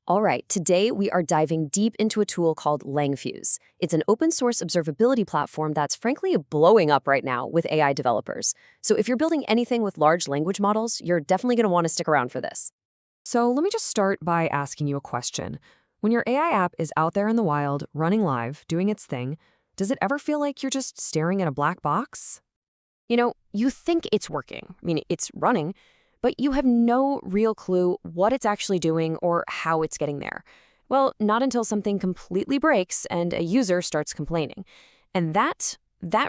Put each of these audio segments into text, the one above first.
All right, today we are diving deep into a tool called Langfuse. It's an open source observability platform that's frankly blowing up right now with AI developers. So if you're building anything with large language models, you're definitely going to want to stick around for this. So let me just start by asking you a question. When your AI app is out there in the wild, running live, doing its thing, does it ever feel like you're just staring at a black box? You think it's working, I mean, it's running, but you have no real clue what it's actually doing or how it's getting there. Well, not until something completely breaks and a user starts complaining. And that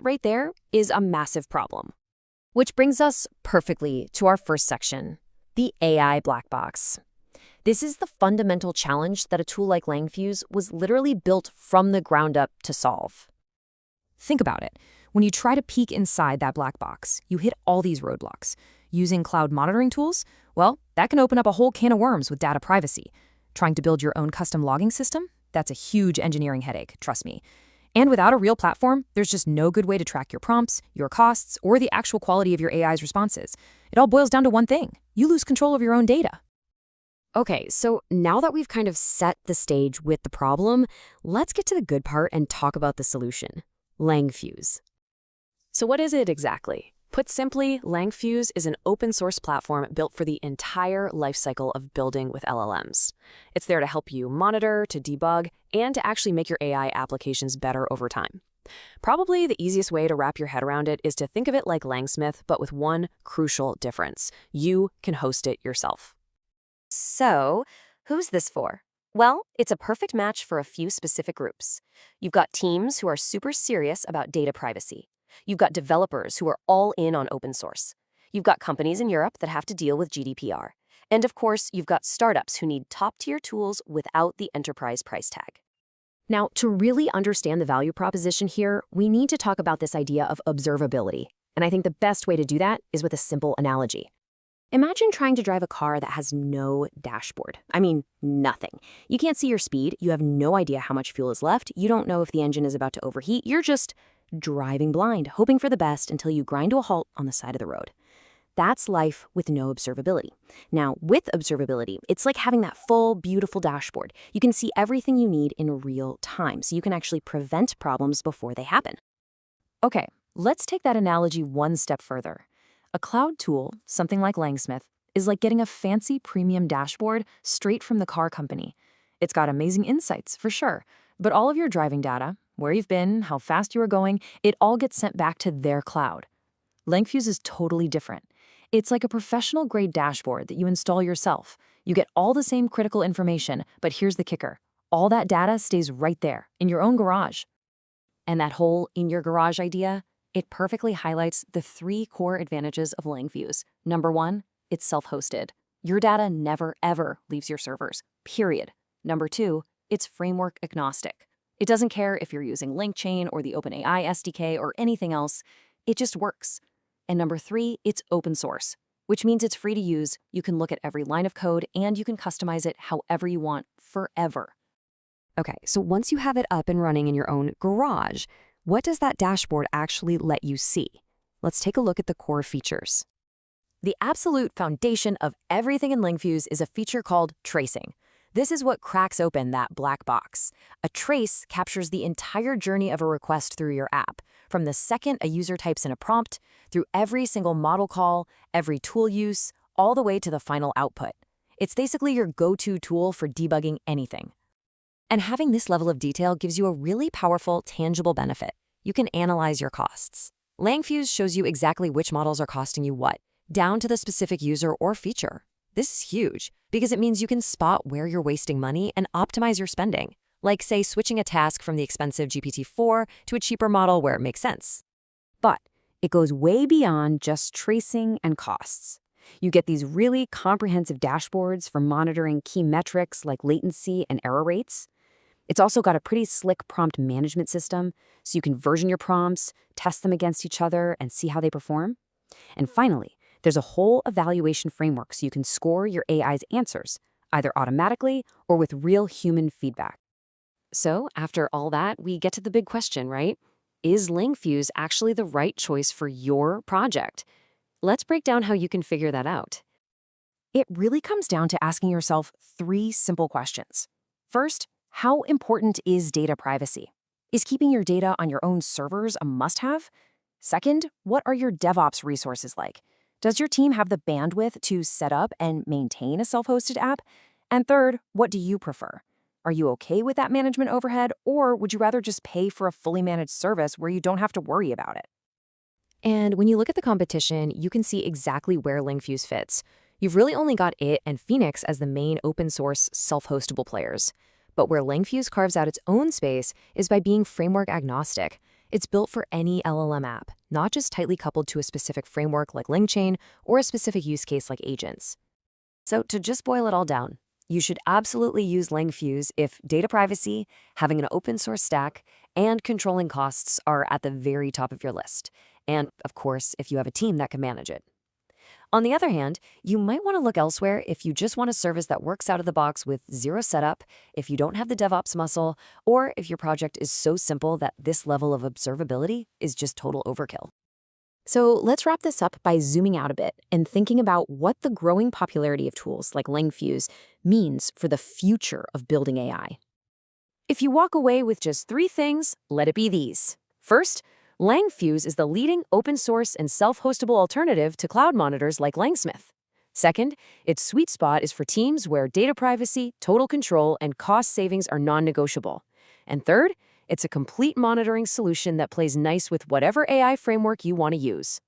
right there is a massive problem. Which brings us perfectly to our first section, the AI black box. This is the fundamental challenge that a tool like Langfuse was literally built from the ground up to solve. Think about it. When you try to peek inside that black box, you hit all these roadblocks. Using cloud monitoring tools? Well, that can open up a whole can of worms with data privacy. Trying to build your own custom logging system? That's a huge engineering headache, trust me. And without a real platform, there's just no good way to track your prompts, your costs, or the actual quality of your AI's responses. It all boils down to one thing. You lose control of your own data. Okay, so now that we've kind of set the stage with the problem, let's get to the good part and talk about the solution, Langfuse. So what is it exactly? Put simply, Langfuse is an open-source platform built for the entire lifecycle of building with LLMs. It's there to help you monitor, to debug, and to actually make your AI applications better over time. Probably the easiest way to wrap your head around it is to think of it like LangSmith, but with one crucial difference. You can host it yourself. So, who's this for? Well, it's a perfect match for a few specific groups. You've got teams who are super serious about data privacy. You've got developers who are all in on open source. You've got companies in Europe that have to deal with GDPR. And of course, you've got startups who need top-tier tools without the enterprise price tag. Now, to really understand the value proposition here, we need to talk about this idea of observability. And I think the best way to do that is with a simple analogy. Imagine trying to drive a car that has no dashboard. I mean, nothing. You can't see your speed, you have no idea how much fuel is left, you don't know if the engine is about to overheat, you're just driving blind, hoping for the best until you grind to a halt on the side of the road. That's life with no observability. Now, with observability, it's like having that full, beautiful dashboard. You can see everything you need in real time, so you can actually prevent problems before they happen. Okay, let's take that analogy one step further. A cloud tool, something like LangSmith, is like getting a fancy premium dashboard straight from the car company. It's got amazing insights, for sure, but all of your driving data, where you've been, how fast you were going, it all gets sent back to their cloud. Langfuse is totally different. It's like a professional-grade dashboard that you install yourself. You get all the same critical information, but here's the kicker. All that data stays right there, in your own garage. And that whole in your garage idea, it perfectly highlights the three core advantages of Langfuse. Number one, it's self-hosted. Your data never, ever leaves your servers, period. Number two, it's framework-agnostic. It doesn't care if you're using LangChain or the OpenAI SDK or anything else. It just works. And number three, it's open source, which means it's free to use. You can look at every line of code and you can customize it however you want forever. Okay, so once you have it up and running in your own garage, what does that dashboard actually let you see? Let's take a look at the core features. The absolute foundation of everything in Langfuse is a feature called tracing. This is what cracks open that black box. A trace captures the entire journey of a request through your app, from the second a user types in a prompt, through every single model call, every tool use, all the way to the final output. It's basically your go-to tool for debugging anything. And having this level of detail gives you a really powerful, tangible benefit. You can analyze your costs. Langfuse shows you exactly which models are costing you what, down to the specific user or feature. This is huge because it means you can spot where you're wasting money and optimize your spending, like, say, switching a task from the expensive GPT-4 to a cheaper model where it makes sense. But it goes way beyond just tracing and costs. You get these really comprehensive dashboards for monitoring key metrics like latency and error rates. It's also got a pretty slick prompt management system, so you can version your prompts, test them against each other, and see how they perform. And finally, there's a whole evaluation framework so you can score your AI's answers, either automatically or with real human feedback. So after all that, we get to the big question, right? Is Langfuse actually the right choice for your project? Let's break down how you can figure that out. It really comes down to asking yourself three simple questions. First, how important is data privacy? Is keeping your data on your own servers a must-have? Second, what are your DevOps resources like? Does your team have the bandwidth to set up and maintain a self-hosted app? And third, what do you prefer? Are you okay with that management overhead, or would you rather just pay for a fully managed service where you don't have to worry about it? And when you look at the competition, you can see exactly where Langfuse fits. You've really only got it and Phoenix as the main open-source, self-hostable players. But where Langfuse carves out its own space is by being framework-agnostic. It's built for any LLM app, not just tightly coupled to a specific framework like LangChain or a specific use case like agents. So to just boil it all down, you should absolutely use Langfuse if data privacy, having an open source stack, and controlling costs are at the very top of your list. And of course, if you have a team that can manage it. On the other hand, you might want to look elsewhere if you just want a service that works out of the box with zero setup, if you don't have the DevOps muscle, or if your project is so simple that this level of observability is just total overkill. So let's wrap this up by zooming out a bit and thinking about what the growing popularity of tools like Langfuse means for the future of building AI. If you walk away with just three things, let it be these. First, Langfuse is the leading open-source and self-hostable alternative to cloud monitors like LangSmith. Second, its sweet spot is for teams where data privacy, total control, and cost savings are non-negotiable. And third, it's a complete monitoring solution that plays nice with whatever AI framework you want to use.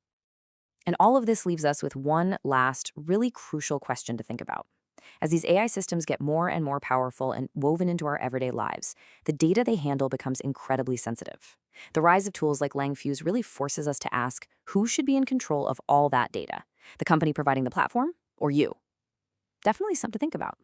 And all of this leaves us with one last, really crucial question to think about. As these AI systems get more and more powerful and woven into our everyday lives, the data they handle becomes incredibly sensitive. The rise of tools like Langfuse really forces us to ask who should be in control of all that data, the company providing the platform or you? Definitely something to think about.